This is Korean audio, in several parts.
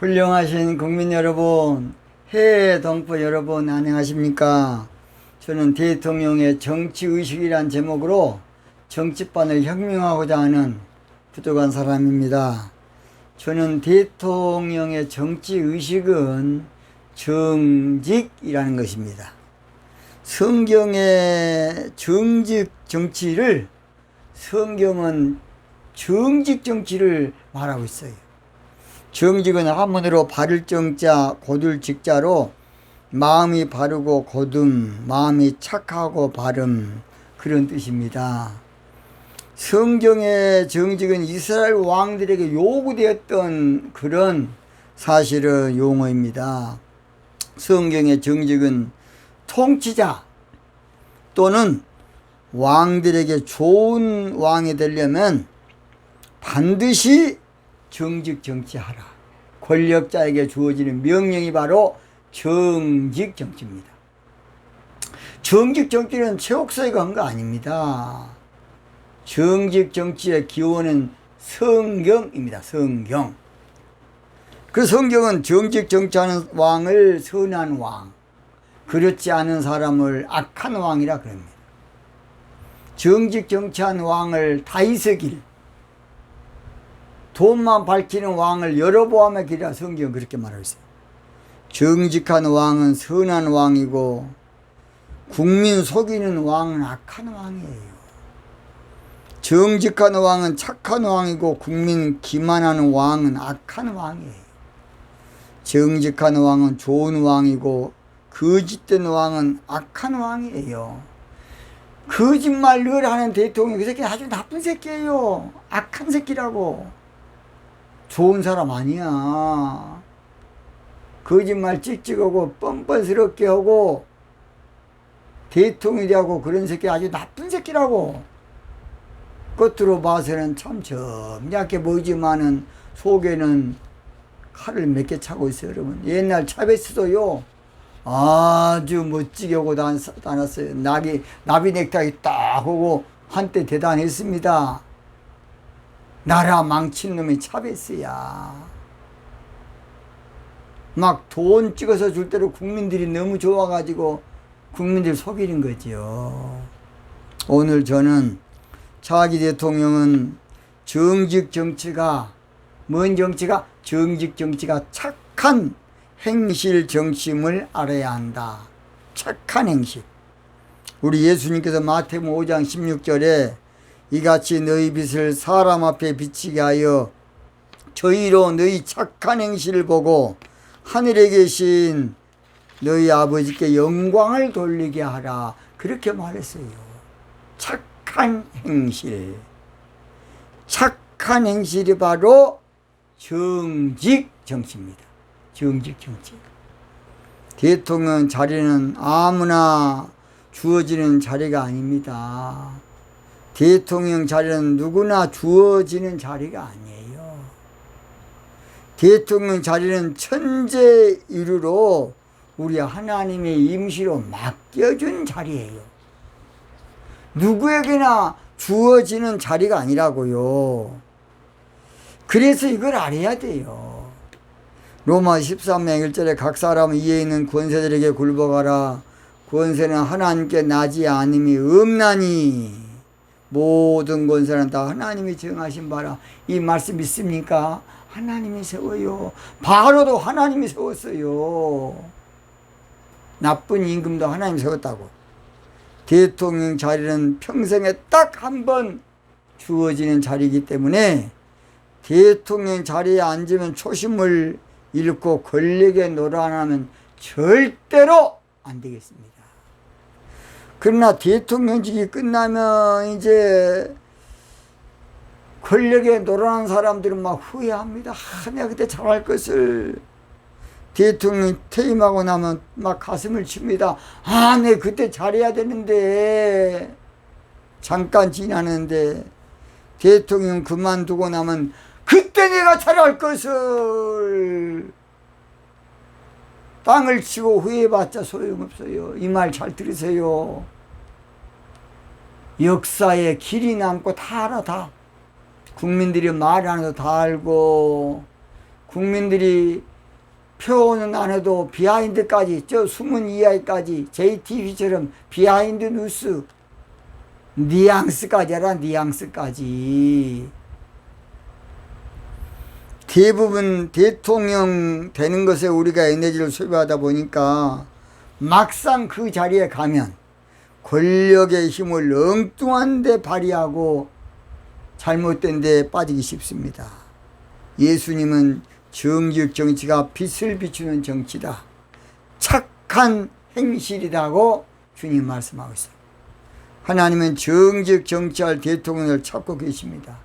훌륭하신 국민 여러분, 해외 동포 여러분 안녕하십니까? 저는 대통령의 정치의식이란 제목으로 정치판을 혁명하고자 하는 부족한 사람입니다. 저는 대통령의 정치의식은 정직이라는 것입니다. 성경의 정직 정치를 성경은 정직 정치를 말하고 있어요. 정직은 한문으로 바를 정자, 고들 직자로 마음이 바르고 고듬, 마음이 착하고 바름, 그런 뜻입니다. 성경의 정직은 이스라엘 왕들에게 요구되었던 그런 사실은 용어입니다. 성경의 정직은 통치자 또는 왕들에게 좋은 왕이 되려면 반드시 정직 정치하라. 권력자에게 주어지는 명령이 바로 정직 정치입니다. 정직 정치는 최옥서가 한 거 아닙니다. 정직 정치의 기원은 성경입니다. 성경. 그 성경은 정직 정치하는 왕을 선한 왕, 그렇지 않은 사람을 악한 왕이라 그럽니다. 정직 정치한 왕을 다윗의 길, 돈만 밝히는 왕을 여로보암의 길이라 성경은 그렇게 말하고 있어요. 정직한 왕은 선한 왕이고 국민 속이는 왕은 악한 왕이에요. 정직한 왕은 착한 왕이고 국민 기만하는 왕은 악한 왕이에요. 정직한 왕은 좋은 왕이고 거짓된 왕은 악한 왕이에요. 거짓말 늘 하는 대통령, 그 새끼 아주 나쁜 새끼예요. 악한 새끼라고. 좋은 사람 아니야. 거짓말 찍찍하고 뻔뻔스럽게 하고 대통령이라고 그런 새끼 아주 나쁜 새끼라고. 겉으로 봐서는 참 점잖게 보이지만은 속에는 칼을 몇 개 차고 있어요. 여러분, 옛날 차베스도요 아주 멋지게 하고 다녔어요. 나비 넥타이 딱 하고 한때 대단했습니다. 나라 망친 놈이 차베스야. 막 돈 찍어서 줄 때로 국민들이 너무 좋아가지고 국민들 속이는 거죠. 오늘 저는 차기 대통령은 정직 정치가, 뭔 정치가? 정직 정치가 착한 행실 정치임을 알아야 한다. 착한 행실. 우리 예수님께서 마태복음 5장 16절에 이같이 너희 빛을 사람 앞에 비치게 하여 저희로 너희 착한 행실을 보고 하늘에 계신 너희 아버지께 영광을 돌리게 하라. 그렇게 말했어요. 착한 행실. 착한 행실이 바로 정직 정치입니다. 정직 정치. 대통령 자리는 아무나 주어지는 자리가 아닙니다. 대통령 자리는 누구나 주어지는 자리가 아니에요. 대통령 자리는 천재이루로 우리 하나님의 임시로 맡겨준 자리예요. 누구에게나 주어지는 자리가 아니라고요. 그래서 이걸 알아야 돼요. 로마 13장 1절에 각 사람은 이에 있는 권세들에게 굴복하라. 권세는 하나님께 나지 않음이 없나니 모든 권세는 다 하나님이 정하신 바라. 이 말씀 믿습니까? 하나님이 세워요. 바로도 하나님이 세웠어요. 나쁜 임금도 하나님이 세웠다고. 대통령 자리는 평생에 딱 한 번 주어지는 자리이기 때문에 대통령 자리에 앉으면 초심을 잃고 권력에 노란하면 절대로 안 되겠습니다. 그러나 대통령직이 끝나면 이제 권력에 노란한 사람들은 막 후회합니다. 내가 그때 잘할 것을. 대통령 퇴임하고 나면 막 가슴을 칩니다. 내가 그때 잘해야 되는데. 잠깐 지나는데 대통령 그만두고 나면 그때 내가 잘할 것을. 땅을 치고 후회해봤자 소용없어요. 이 말 잘 들으세요. 역사에 길이 남고 다 알아. 다 국민들이 말 안 해도 다 알고 국민들이 표는 안 해도 비하인드까지, 저 숨은 이야기까지, JTBC처럼 비하인드 뉴스, 뉘앙스까지 하라, 뉘앙스까지. 대부분 대통령 되는 것에 우리가 에너지를 소비하다 보니까 막상 그 자리에 가면 권력의 힘을 엉뚱한 데 발휘하고 잘못된 데 빠지기 쉽습니다. 예수님은 정직 정치가 빛을 비추는 정치다, 착한 행실이라고 주님 말씀하고 있어요. 하나님은 정직 정치할 대통령을 찾고 계십니다.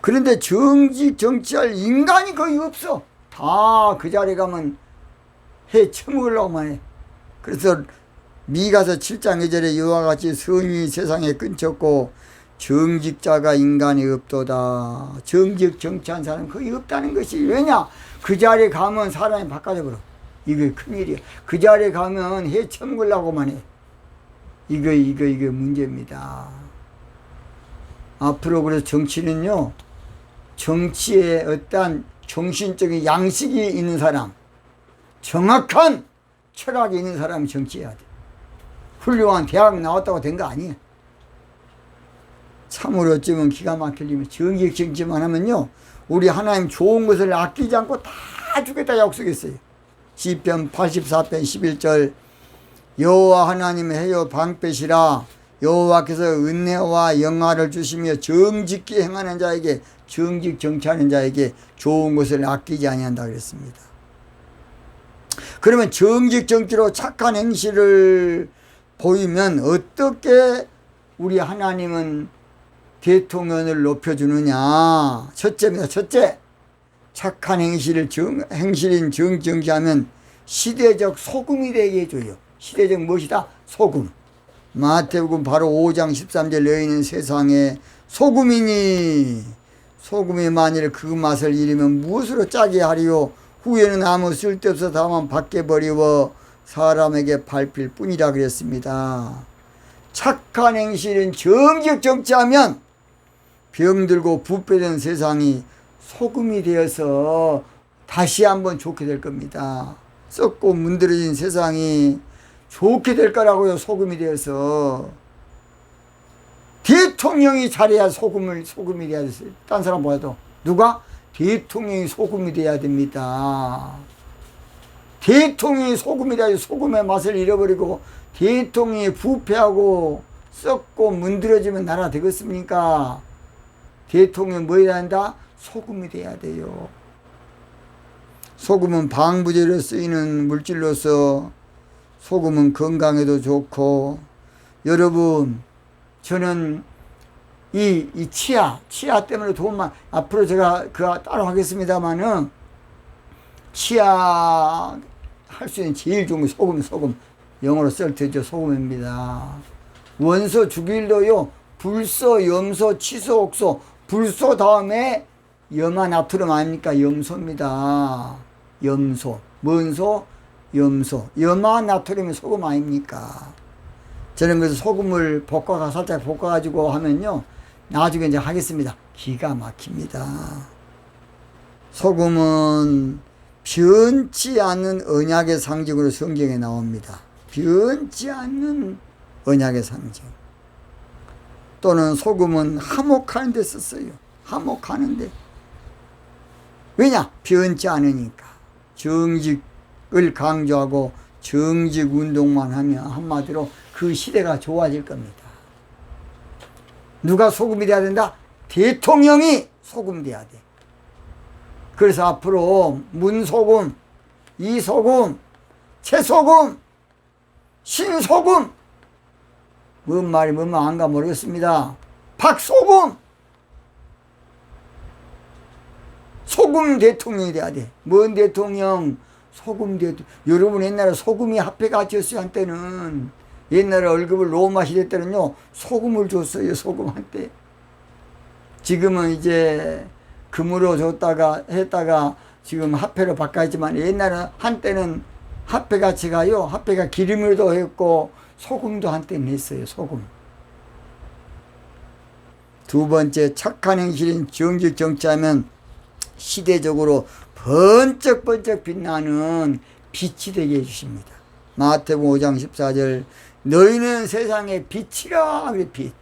그런데 정직 정치할 인간이 거의 없어. 다 그 자리에 가면 해 처먹으려고만 해. 그래서 미가서 7장 2절에 이와 같이 선이 세상에 끊쳤고 정직자가 인간이 없도다. 정직 정치한 사람은 거의 없다는 것이. 왜냐? 그 자리에 가면 사람이 바꿔져 버려. 이거 큰일이야. 그 자리에 가면 해 처먹으려고만 해. 이거 문제입니다. 앞으로 그래서 정치는요, 정치에 어떠한 정신적인 양식이 있는 사람, 정확한 철학이 있는 사람이 정치해야 돼. 훌륭한 대학 나왔다고 된 거 아니에요. 참으로 어쩌면 기가 막힐 정직 정치만 하면요, 우리 하나님 좋은 것을 아끼지 않고 다 주겠다 약속했어요. 시편 84편 11절 여호와 하나님의 해요 방패시라. 여호와께서 은혜와 영화를 주시며 정직히 행하는 자에게, 정직 정치하는 자에게 좋은 것을 아끼지 아니한다 그랬습니다. 그러면 정직 정치로 착한 행실을 보이면 어떻게 우리 하나님은 대통령을 높여주느냐. 첫째입니다. 첫째, 착한 행실인 정치하면 시대적 소금이 되게 해줘요. 시대적 무엇이다? 소금. 마태복음 바로 5장 13절 너희는 세상에 소금이니 소금이 만일 그 맛을 잃으면 무엇으로 짜게 하리요. 후에는 아무 쓸데없어 다만 밖에 버리워 사람에게 밟힐 뿐이라 그랬습니다. 착한 행실은 정직 정치하면 병들고 부패된 세상이 소금이 되어서 다시 한번 좋게 될 겁니다. 썩고 문드러진 세상이 좋게 될 거라고요. 소금이 되어서. 대통령이 잘해야 소금이 돼야 됐어요. 딴 사람 보아도. 누가? 대통령이 소금이 돼야 됩니다. 대통령이 소금이 돼야지. 소금의 맛을 잃어버리고 대통령이 부패하고 썩고 문드러지면 나라 되겠습니까? 대통령이 뭐 해야 한다? 소금이 돼야 돼요. 소금은 방부제로 쓰이는 물질로서 소금은 건강에도 좋고, 여러분, 저는 이 치아 때문에 도움만, 앞으로 제가 그거 따로 하겠습니다만은, 치아 할 수 있는 제일 좋은 게 소금. 영어로 쓸 때죠. 소금입니다. 원소 주기율도요, 불소, 염소, 치소, 옥소, 불소 다음에 염화나트륨 아닙니까? 염소입니다. 염소. 뭔 소? 염소. 염화나트륨이 소금 아닙니까? 저는 그래서 소금을 살짝 볶아가지고 하면요, 나중에 이제 하겠습니다. 기가 막힙니다. 소금은 변치 않는 언약의 상징으로 성경에 나옵니다. 변치 않는 언약의 상징. 또는 소금은 화목하는 데 썼어요. 화목하는데. 왜냐? 변치 않으니까. 정직을 강조하고 정직 운동만 하면 한마디로 그 시대가 좋아질 겁니다. 누가 소금이 돼야 된다? 대통령이 소금 돼야 돼. 그래서 앞으로 문소금, 이소금, 채소금, 신소금, 뭔 말이 뭔 말 안가 모르겠습니다. 박소금, 소금 대통령이 돼야 돼. 뭔 대통령? 소금 대통령. 여러분, 옛날에 소금이 화폐가치였어요. 한때는. 옛날에 월급을 로마 시대 때는요, 소금을 줬어요. 소금 한때. 지금은 이제 금으로 줬다가 했다가 지금 화폐로 바꿔있지만, 옛날에 한때는 화폐 가치가요, 화폐가 기름으로도 했고 소금도 한때는 했어요. 소금. 두 번째, 착한 행실인 정직 정치하면 시대적으로 번쩍번쩍 빛나는 빛이 되게 해주십니다. 마태복음 5장 14절 너희는 세상의 빛이라. 빛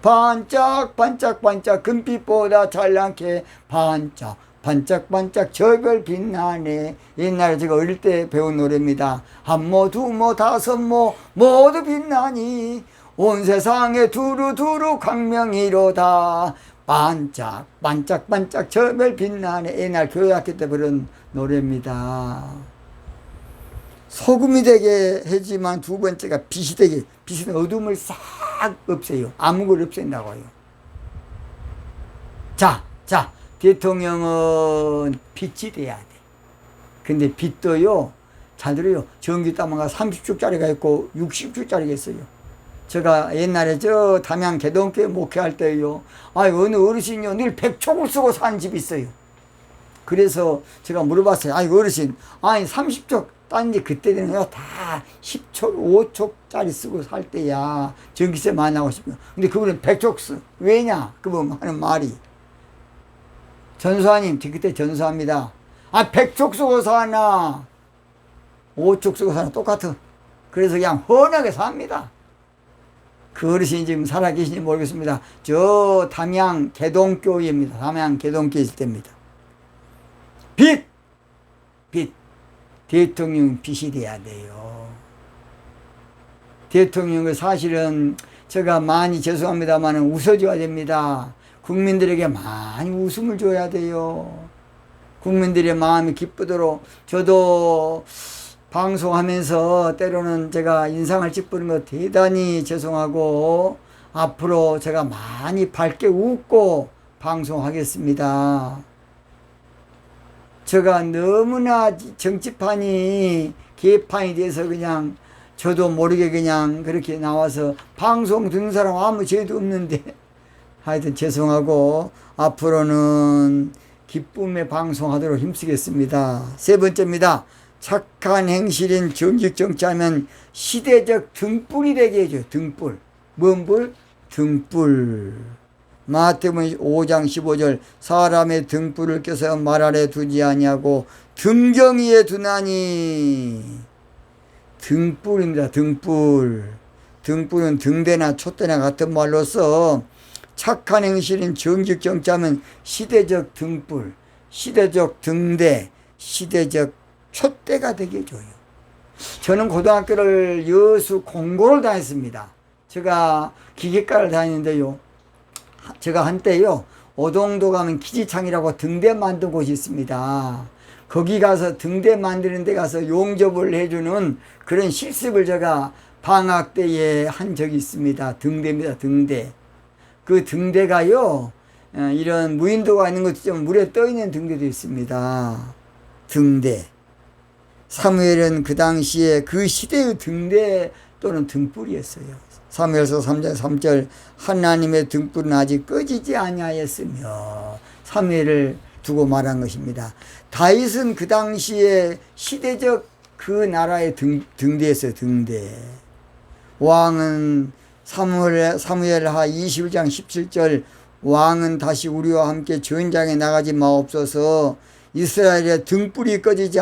반짝반짝반짝 금빛보다 찬란케 반짝반짝 저별 빛나네. 옛날에 제가 어릴 때 배운 노래입니다. 한모 두모 다섯모 모두 빛나니 온 세상에 두루두루 광명이로다. 반짝반짝 저별 빛나네. 옛날 교회학교 때 부른 노래입니다. 소금이 되게 하지만 두 번째가 빛이 되게, 빛은 어둠을 싹 없애요. 아무걸 없앤다고요. 자, 대통령은 빛이 돼야 돼. 근데 빛도요, 잘 들어요. 전기 따마가 30축짜리가 있고 60축짜리가 있어요. 제가 옛날에 저 담양 개동교회 목회할 때요, 어느 어르신이요, 늘 100촉을 쓰고 사는 집이 있어요. 그래서 제가 물어봤어요. 어르신, 30촉 딴지 그때는 다 10촉, 5촉짜리 쓰고 살 때야 전기세 많이 나고 싶어요. 근데 그분은 100촉 써. 왜냐? 그분 하는 말이. 전수하님, 그때 전수합니다. 100촉 쓰고 사나, 5촉 쓰고 사나 똑같아. 그래서 그냥 훤하게 삽니다. 그 어르신이 지금 살아계신지 모르겠습니다. 저 담양 개동교회입니다. 담양 개동교회 있을 때입니다. 빛! 대통령 빛이 돼야 돼요. 대통령을 사실은 제가 많이 죄송합니다만 웃어줘야 됩니다. 국민들에게 많이 웃음을 줘야 돼요. 국민들의 마음이 기쁘도록. 저도 방송하면서 때로는 제가 인상을 찌푸는 거 대단히 죄송하고 앞으로 제가 많이 밝게 웃고 방송하겠습니다. 제가 너무나 정치판이 개판이 돼서 그냥 저도 모르게 그냥 그렇게 나와서 방송 듣는 사람 아무 죄도 없는데 하여튼 죄송하고 앞으로는 기쁨의 방송하도록 힘쓰겠습니다. 세 번째입니다. 착한 행실인 정직정치하면 시대적 등불이 되게 해줘요. 등불. 뭔 불? 등불. 마태복음 5장 15절 사람의 등불을 껴서 말 아래 두지 아니하고 등경 위에 두나니. 등불입니다. 등불은 등대나 촛대나 같은 말로서 착한 행실인 정직정치하면 시대적 등불, 시대적 등대, 시대적 촛대가 되게 해줘요. 저는 고등학교를 여수 공고를 다녔습니다. 제가 기계과를 다니는데요, 제가 한때요 오동도 가면 기지창이라고 등대 만든 곳이 있습니다. 거기 가서 등대 만드는 데 가서 용접을 해주는 그런 실습을 제가 방학 때에 한 적이 있습니다. 등대입니다. 등대. 그 등대가요 이런 무인도가 있는 것처럼 물에 떠 있는 등대도 있습니다. 등대. 사무엘은 그 당시에 그 시대의 등대 또는 등불이었어요. 사무엘서 3장 3절 하나님의 등불은 아직 꺼지지 아니하였으며 사무엘을 두고 말한 것입니다. 다윗은 그 당시에 시대적 그 나라의 등대였어요. 등대. 왕은 사무엘하 21장 17절 왕은 다시 우리와 함께 전장에 나가지 마옵소서. 이스라엘의 등불이 꺼지지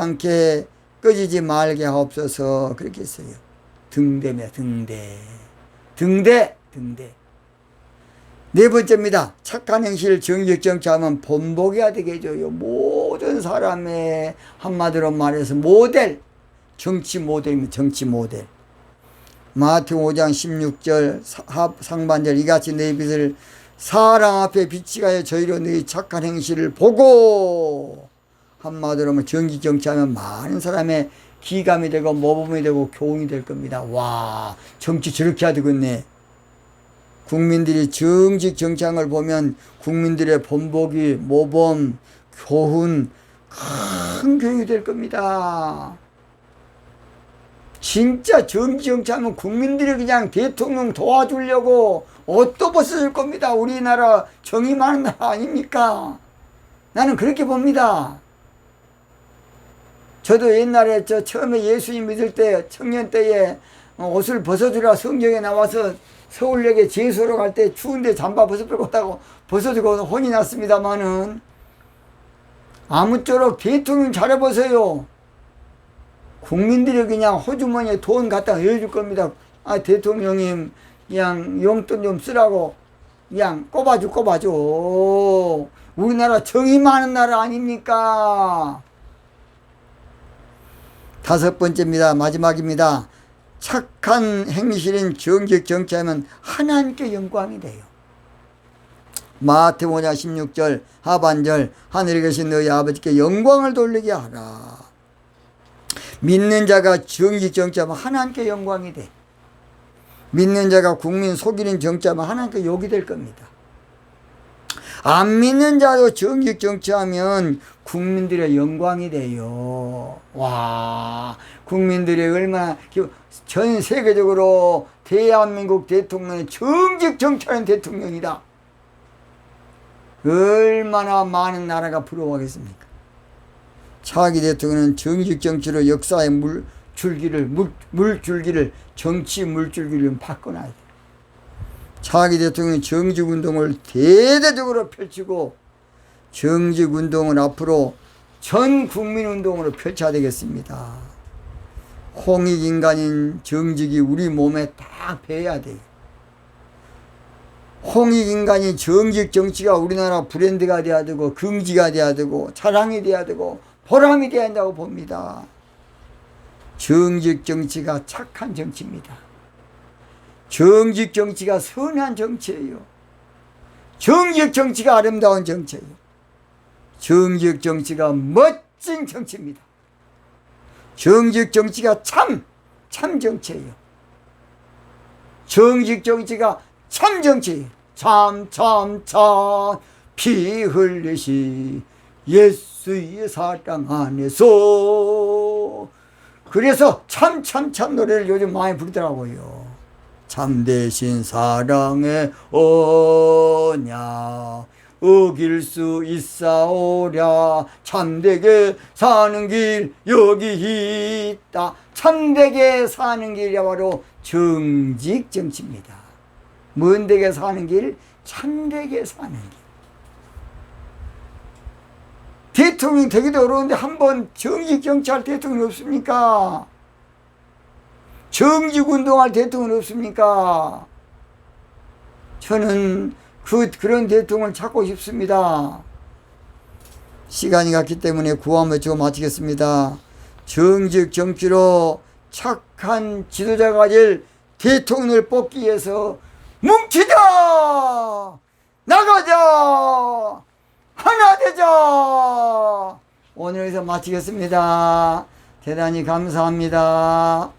말게 하옵소서. 그렇게 했어요. 등대입니다. 등대. 네 번째입니다. 착한 행실 정직정치하면 본보기가 되게 해줘요. 모든 사람의 한마디로 말해서 모델, 정치 모델입니다. 정치 모델. 마태복음 5장 16절 상반절 이같이 너희 빛을 사람 앞에 비치게 하여 저희로 너희 착한 행실을 보고. 한마디로 하면 정직정치하면 많은 사람의 기감이 되고 모범이 되고 교훈이 될 겁니다. 와, 정치 저렇게 해야 되겠네. 국민들이 정직정치한 걸 보면 국민들의 본보기, 모범, 교훈 큰 교육이 될 겁니다. 진짜 정치하면 국민들이 그냥 대통령 도와주려고 옷도 벗어줄 겁니다. 우리나라 정의 많은 나라 아닙니까? 나는 그렇게 봅니다. 저도 옛날에 처음에 예수님 믿을 때 청년 때에 옷을 벗어주라 성경에 나와서 서울역에 제수로 갈 때 추운데 잠바 벗어버렸다고 벗어주고 혼이 났습니다마는 아무쪼록 대통령 잘해보세요. 국민들이 그냥 호주머니에 돈 갖다 넣어줄 겁니다. 아, 대통령님 그냥 용돈 좀 쓰라고 그냥 꼽아줘. 우리나라 정이 많은 나라 아닙니까? 5번째입니다. 마지막입니다. 착한 행실인 정직 정치하면 하나님께 영광이 돼요. 마태복음 5장 16절 하반절 하늘에 계신 너희 아버지께 영광을 돌리게 하라. 믿는 자가 정직 정치하면 하나님께 영광이 돼. 믿는 자가 국민 속이는 정치하면 하나님께 욕이 될 겁니다. 안 믿는 자도 정직 정치하면 국민들의 영광이 돼요. 와, 국민들이 얼마나 전 세계적으로 대한민국 대통령은 정직 정치하는 대통령이다. 얼마나 많은 나라가 부러워하겠습니까? 차기 대통령은 정직 정치로 역사의 물줄기를 정치 물줄기를 바꿔놔야 돼. 차기 대통령은 정직운동을 대대적으로 펼치고 정직운동을 앞으로 전 국민운동으로 펼쳐야 되겠습니다. 홍익인간인 정직이 우리 몸에 딱 배야 돼요. 홍익인간이 정직 정치가 우리나라 브랜드가 돼야 되고 긍지가 돼야 되고 자랑이 돼야 되고 보람이 돼야 한다고 봅니다. 정직 정치가 착한 정치입니다. 정직 정치가 선한 정치예요. 정직 정치가 아름다운 정치예요. 정직 정치가 멋진 정치입니다. 정직 정치가 참 정치예요. 정직 정치가 참 정치예요. 참 피 흘리시 예수의 사랑 안에서. 그래서 참 노래를 요즘 많이 부르더라고요. 참되신 사랑의 언약 어길 수 있사오랴. 참되게 사는 길 여기 있다. 참되게 사는 길이 바로 정직 정치입니다. 뭔되게 사는 길? 참되게 사는 길. 대통령 되기도 어려운데 한번 정직 정치할 대통령 없습니까? 정직운동할 대통령 없습니까? 저는 그런 대통령을 찾고 싶습니다. 시간이 갔기 때문에 구호 외치고 마치겠습니다. 정직 정치로 착한 지도자가 될 대통령을 뽑기 위해서 뭉치자! 나가자! 하나 되자! 오늘 여기서 마치겠습니다. 대단히 감사합니다.